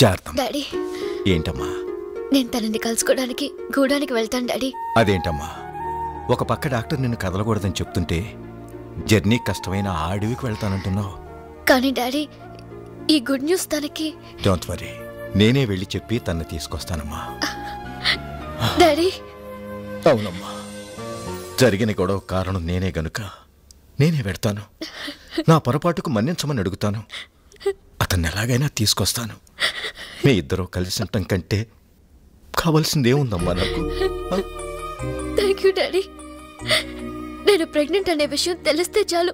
జాగ్రత్త. డాడీ ఏంటమ్మా? నేను తనని కలుసుకోవడానికి గూడానికి వెళ్తాను డాడీ. అదేంటమ్మా, ఒక పక్క డాక్టర్ నిన్ను కదలకూడదని చెప్తుంటే జర్నీ కష్టమైన ఆ అడవికి వెళ్తానంటున్నావు. కానీ డాడీ ఈ గుడ్ న్యూస్ తనకి. డోంట్ వరీ, నేనే వెళ్ళి చెప్పి తన్ని తీసుకొస్తానమ్మా. డాడీ. అవునమ్మా, జరిగిన గొడవ కారణం నేనే గనుక నేనే వెళ్తాను. నా పొరపాటుకు మన్నించమని అడుగుతాను. అతన్ని ఎలాగైనా తీసుకొస్తాను. మీ ఇద్దరూ కలిసి ఉండటం కంటే కావాల్సిందేముందమ్మా నాకు? Thank you daddy. నేను ప్రెగ్నెంట్ అనే విషయం తెలిస్తే చాలు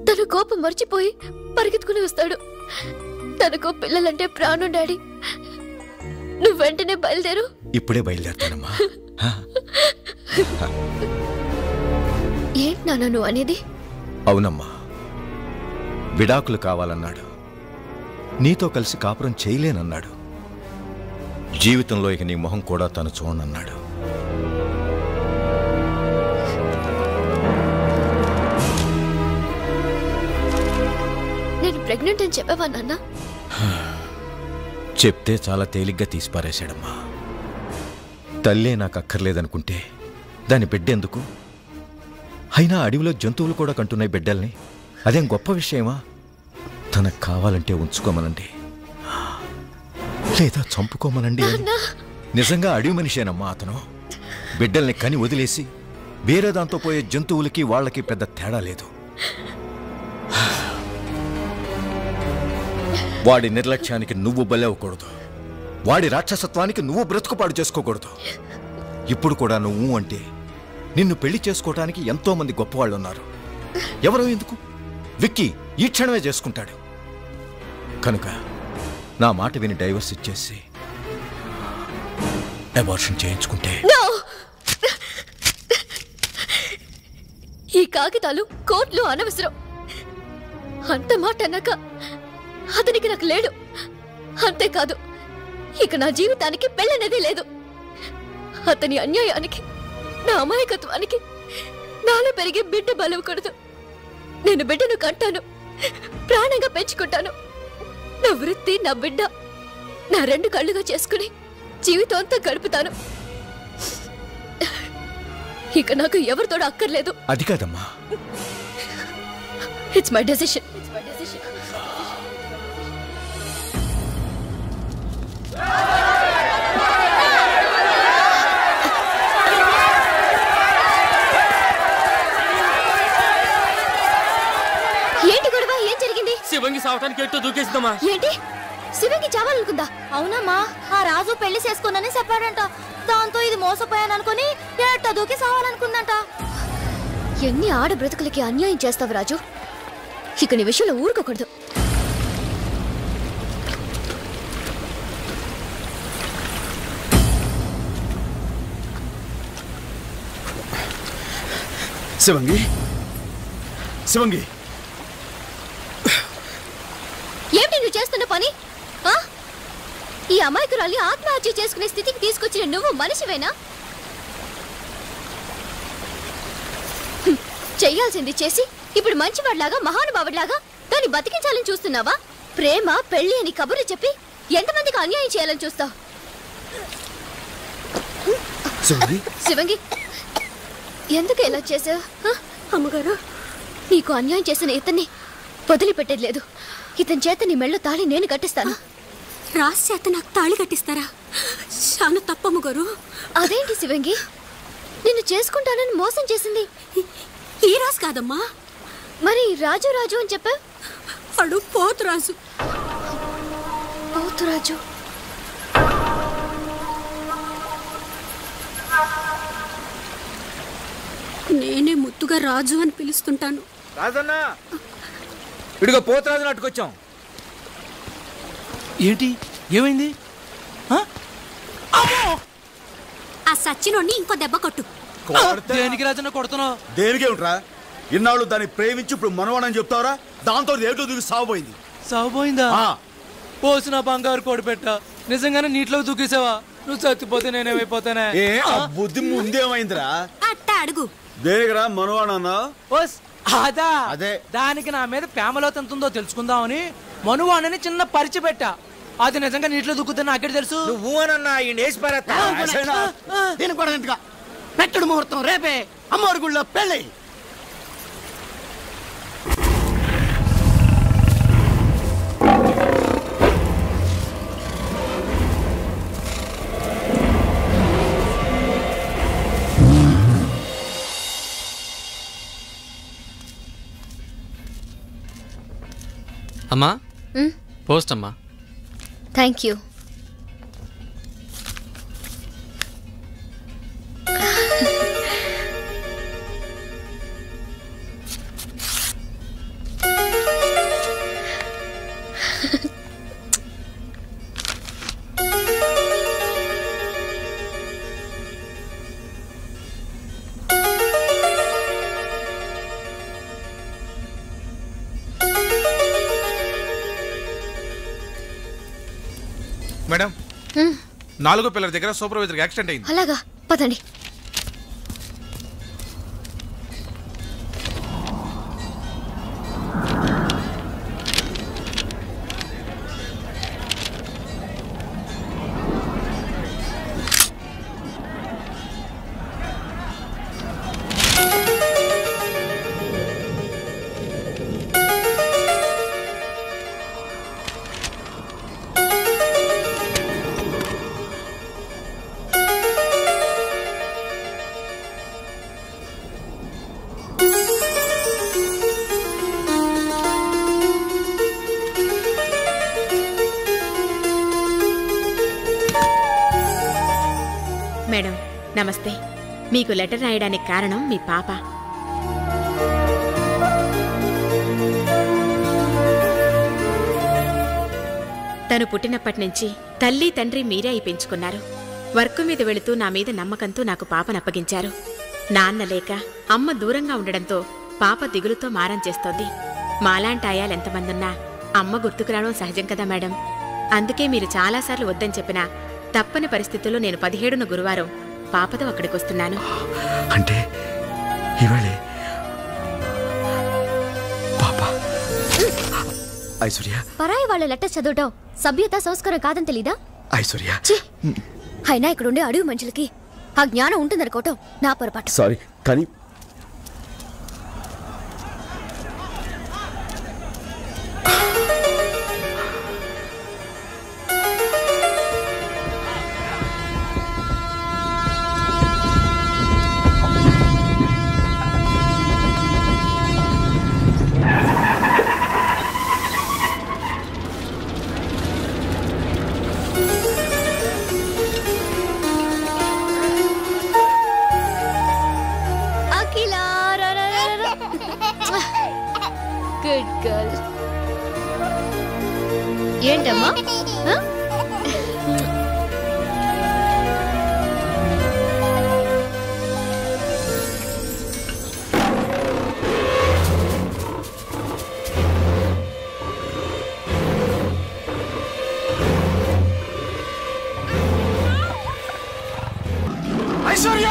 తన కోపం మర్చిపోయి పరిగెత్తుకుని వస్తాడు. తనకు పిల్లలంటే ప్రాణం డాడీ. నువ్వు వెంటనే బయలుదేరు. ఇప్పుడే బయలుదేరుతానమ్మా. ఏంటి నాన్న నువ్వు అనేది? అవునమ్మా, విడాకులు కావాలన్నాడు. నీతో కలిసి కాపురం చేయలేనన్నాడు. జీవితంలో ఇక నీ మొహం కూడా తను చూడనన్నాడు. నేను ప్రెగ్నెంట్ అని చెప్పావా నాన్న? చెప్తే చాలా తేలిగ్గా తీసిపారేశాడమ్మా. తల్లే నాకు అక్కర్లేదనుకుంటే దాని బిడ్డెందుకు? అయినా అడవిలో జంతువులు కూడా కంటున్నాయి బిడ్డల్ని. అదేం గొప్ప విషయమా? తనకు కావాలంటే ఉంచుకోమనండి, లేదా చంపుకోమనండి. నిజంగా అడవి మనిషేనమ్మా అతను. బిడ్డల్ని కని వదిలేసి వేరే దాంతో పోయే జంతువులకి వాళ్ళకి పెద్ద తేడా లేదు. వాడి నిర్లక్ష్యానికి నువ్వు బలవ్వకూడదు. వాడి రాక్షసత్వానికి నువ్వు బ్రతుకుపాడు చేసుకోకూడదు. ఇప్పుడు కూడా నువ్వు అంటే నిన్ను పెళ్లి చేసుకోవడానికి ఎంతో మంది గొప్పవాళ్ళున్నారు. ఎవరో ఎందుకు? విక్కీ ఈ క్షణమే చేసుకుంటాడు. కనుక నా మాట విని డైవర్స్ ఇచ్చేసి అబార్షన్ చేయించుకుంటే. ఈ కాగితాలు కోర్టులో అనవసరం. అంత మాట అన్నాక అతనికి నాకు లేడు. అంతేకాదు, ఇక నా జీవితానికి పెళ్ళనేది లేదు. అతని అన్యాయానికి, నా అమాయకత్వానికి నాలో పెరిగే బిడ్డ బలవకూడదు. నేను బిడ్డను కంటాను, ప్రాణంగా పెంచుకుంటాను. నా వృత్తి, నా బిడ్డ నా రెండు కళ్ళుగా చేసుకుని జీవితం అంతా గడుపుతాను. ఇక నాకు ఎవరితోడ అక్కర్లేదు. అది కాదమ్మా. It's my decision. ఏంటి గొడవ? ఏం జరిగింది? శివంగి సావటానికి ఎట్టో దూకేసిందమ్మా. ఏంటి? శివంగి చావాలనుకుందా? అవునమ్మా, ఆ రాజు పెళ్లి చేసుకోనని చెప్పాడంట. దాంతో ఇది మోసపోయాననుకుని ఎట్టో దూకి సావాలనుకుందంట. ఎన్ని ఆడ బ్రతుకులకి అన్యాయం చేస్తావు రాజు. ఇక నీ విషయంలో ఊరుకోకూడదు. శివంగి, శివంగి, ఏమిటి నువ్వు చేస్తున్న పని? ఈ అమాయకురాల్ని ఆత్మహత్య చేసుకునే స్థితికి తీసుకొచ్చిన నువ్వు మనిషివేనా? చెయ్యాల్సింది చేసి ఇప్పుడు మంచివాడిలాగా, మహానుభావుడిలాగా దాన్ని బతికించాలని చూస్తున్నావా? ప్రేమ, పెళ్లి అని కబుర్లు చెప్పి ఎంతమందికి అన్యాయం చేయాలని చూస్తావు? శివంగి, ఎందుకు ఇలా చేసావు? అమ్మగారు, నీకు అన్యాయం చేసిన ఇతన్ని వదిలిపెట్టేది లేదు. ఇతని చేత నీ మెళ్ళో తాళి నేను కట్టిస్తాను. రాసి చేత నాకు తాళి కట్టిస్తారా? చాలా తప్పమ్మగారు. అదేంటి శివంగి, నిన్ను చేసుకుంటానని మోసం చేసింది ఈ రాజు కాదమ్మా. మరి రాజు రాజు అని చెప్పా? వాడు పోతురాజు. పోతురాజు? నేనే ముద్దుగా రాజు అని పిలుస్తుంటాను. రాజన్నా, ఇడిగో పోతురాజుని అట్టుకొచ్చాం. ఏంటి? ఏమైంది? ఆ సచ్చినోడిని ఇంకో దెబ్బ కొట్టు. దేనికి రాజన్న కొడుతున్నావు? దేనికే ఉంటారా? ఇన్నాళ్ళు దాన్ని ప్రేమించి ఇప్పుడు మనవాడని చెప్తావరా? దాంతో ఏటో దూకి సాగుపోయింది. సాగుపోయిందా? పోసిన బంగారు కోడి పెట్ట నిజంగానే నీటిలో దూకేసావా? నువ్వు చచ్చిపోతే నేనేమైపోతానే? బుద్ధి ముందేమైందిరా? అట్ట అడుగు. దేనికిరా మనవాడన్నా? అదే దానికి నా మీద ప్రేమలో ఎంతుందో తెలుసుకుందామని మనువాణని చిన్న పరిచి పెట్టా. అది నిజంగా నీటిలో దూకుతున్నా నాకే తెలుసు. నువ్వు అనన్నా ఈ నేసి పారేస్తా. దీనికి కూడా ఎందుకు పెట్టుడు ముహూర్తం రేపే అమ్మవారి గుళ్ళో పెళ్ళి. అమ్మా పోస్ట్ అమ్మా. Thank you. మేడం 4వ పిల్లర్ దగ్గర సూపర్వైజర్ యాక్సిడెంట్ అయింది. అలాగా పదండి. మేడం నమస్తే. మీకు లెటర్ రాయడానికి కారణం మీ పాప. తను పుట్టినప్పటి నుంచి తల్లి తండ్రి మీరే అయి పెంచుకున్నారు. వర్క్ మీద వెళుతూ నా మీద నమ్మకంతో నాకు పాపనప్పగించారు. నాన్న లేక అమ్మ దూరంగా ఉండడంతో పాప దిగులుతో మారం చేస్తోంది. మాలాంటి ఆయాలెంతమందున్నా అమ్మ గుర్తుకు రావడం సహజం కదా మేడం. అందుకే మీరు చాలాసార్లు వద్దని చెప్పినా తప్పని పరిస్థితుల్లో నేను 17న గురువారం పాపతో అక్కడికొస్తున్నాను. అంటే ఇవాళే పాప. ఐశ్వర్య, పరాయి వాళ్ళ లెటర్ చదవటం సభ్యత సంస్కారం కాదని తెలీదా? ఐశ్వర్య, అయినా ఇక్కడుండే అడవి మనుషులకి ఆ జ్ఞానం ఉంటుందనుకోవటం నా పొరపాటు. సారీ కానీ గుడ్ గర్ల్. ఏంటమ్మా? ఐశ్వర్య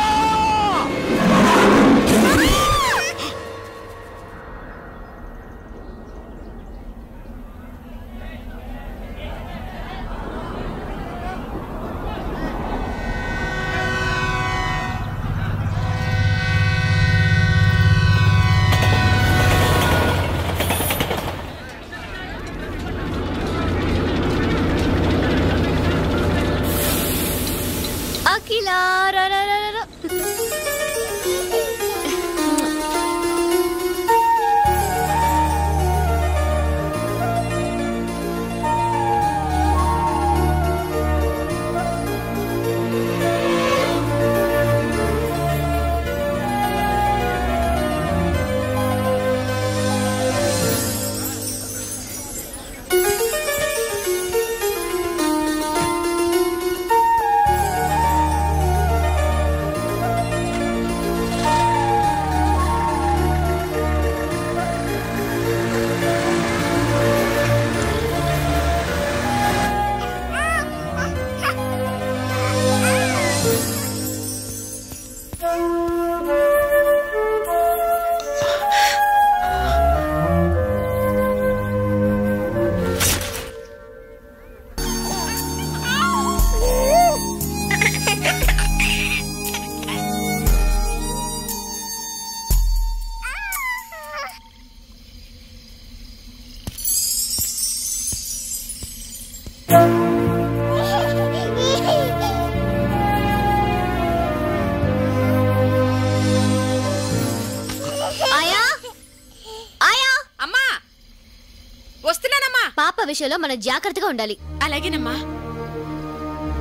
విషయంలో మనం జాగ్రత్తగా ఉండాలి. అలాగేనమ్మా.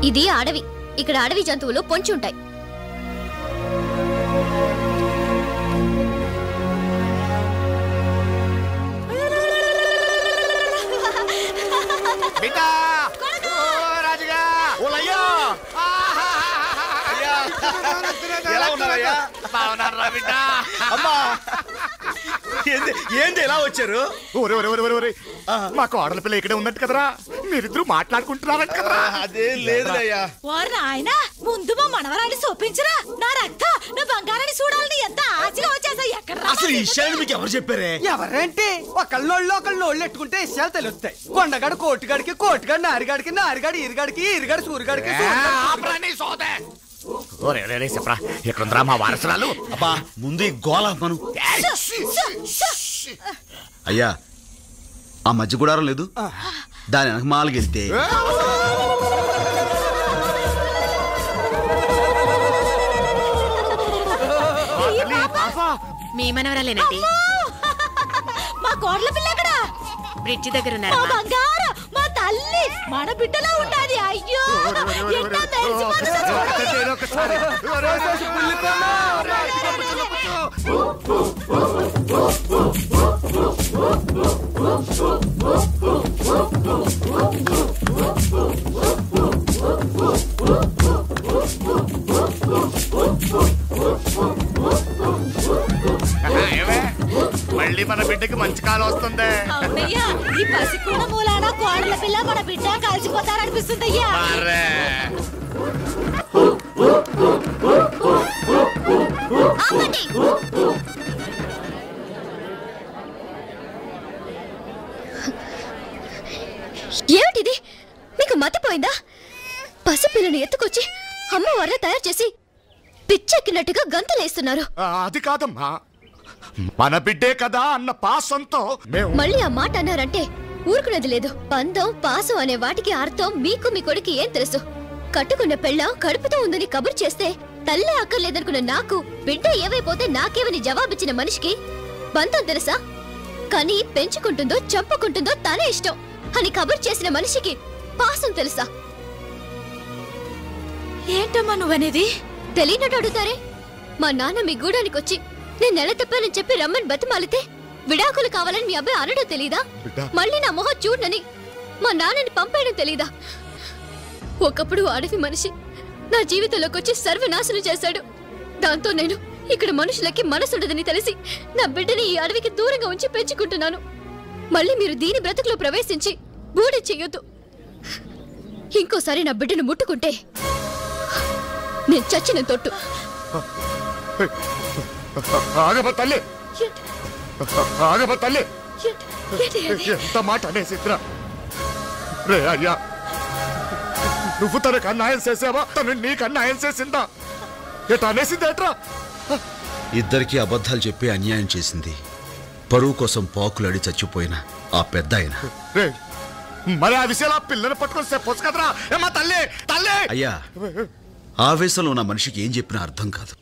ఇది అడవి. ఇక్కడ అడవి జంతువులు పొంచి ఉంటాయి. ఏంటి ఎలా వచ్చారు? మాకు ఆడల పిల్ల ఇక్కడే ఉన్నట్టు కదరా, మీరిద్దరు మాట్లాడుకుంటున్నారంట కదరా. అదేం లేదులయ్యా. ఆయన ముందు మా మనవరాన్ని చూపించరా. నా రక్త నా బంగారాన్ని చూడాలని ఎంత ఆశగా వచ్చేసా. ఎక్కడ అసలు ఈ విషయాన్ని మీకు ఎవరు చెప్పారే? ఎవరేంటి ఒకళ్ళోళ్ళు ఎట్టుకుంటే విషయాలు తెలుస్తాయి. కొండగాడు కోటిగాడికి, కోటిగాడు నారిగాడికి, నారిగాడు ఈరిగాడికి, ఈరిగాడు సూరిగాడికి. చెప్పరా ఎక్కడుందిరా మా వారసురాలు? అబ్బా ముందు ఈ గోళ మనం. అయ్యా ఆ మధ్య గుడారం లేదు, దాని వెనక మాలకెళ్తే మీ మనవరాలేనండి. మా కోడల పిల్ల ఎక్కడ? బ్రిడ్జి దగ్గర ఉన్నారు. మా బంగారం, మా తల్లి, మన బిడ్డలా ఉండాలి. అయ్యో ఎంత మళ్ళీ మన బిడ్డకి మంచి కాలం వస్తుంది. అవునయ్యా, ఈ పసికూడ మూలాన కోడల పిల్ల మన బిడ్డ కలిసిపోతారనిపిస్తుందయ్యా. ఏమిటిది? మీకు మతిపోయిందా? పసిపిల్లని ఎత్తుకొచ్చి అమ్మవారిని తయారు చేసి పిచ్చెక్కినట్టుగా గంతలేస్తున్నారు. అది కాదమ్మా, మన బిడ్డే కదా అన్న పాసంతో మళ్ళీ ఆ మాట అన్నారంటే ఊరుకునేది లేదు. పందం పాసం అనే వాటికి అర్థం మీకు మీ కొడుకు ఏం తెలుసు? కట్టుకున్న పెళ్ళం కడుపుతో ఉందని కబురు చేస్తే తల్లే అక్కర్లేదనుకున్న నాకు బిడ్డ ఏవైపోతే నాకేమని జవాబిచ్చిన మనిషికి బంధం తెలుసా? కానీ పెంచుకుంటుందో చంపుకుంటుందో తనే ఇష్టం అని కబురు చేసిన మనిషికి పాసం తెలుసా? ఏంటమ్మా నువ్వనేది? తెలియనట్టు అడుగుతారే. మా నాన్న మీ గూడానికి వచ్చి నేను నెల తప్పానని చెప్పి రమ్మని బతిమాలితే విడాకులు కావాలని మీ అబ్బాయి అనడం తెలీదా? మళ్ళీ నా మొహం చూడనని మా నాన్నని పంపేయడం తెలీదా? ఒకప్పుడు అడవి మనిషి నా జీవితంలోకి వచ్చి సర్వనాశనం చేశాడు. దాంతో నేను ఇక్కడ మనుషులకి మనసుండదని తెలిసి నా బిడ్డని ఈ అడవికి దూరంగా ఉంచి పెంచుకుంటున్నాను. మళ్ళీ మీరు దీని బ్రతుకులో ప్రవేశించి బూడి చెయ్యొద్దు. ఇంకోసారి నా బిడ్డను ముట్టుకుంటే నేను చచ్చిన తొట్టు. తల్లి తల్లి ఎంత మాట అనేసిద్రా. రే అయ్యా, నువ్వు తనకు అన్యాయం చేసావా, తను నీకు అన్యాయం చేసిందా? ఎట్లా అనేసిందేట్రా? ఇద్దరికి అబద్ధాలు చెప్పి అన్యాయం చేసింది పరువు కోసం పాకులాడి చచ్చిపోయిన ఆ పెద్ద ఆయన. మరి ఆ విషయాలు ఆ పిల్లని పట్టుకొని చెప్పొచ్చు కదరా. ఏమా తల్లి తల్లి. అయ్యా, ఆవేశంలో ఉన్న మనిషికి ఏం చెప్పినా అర్థం కాదు.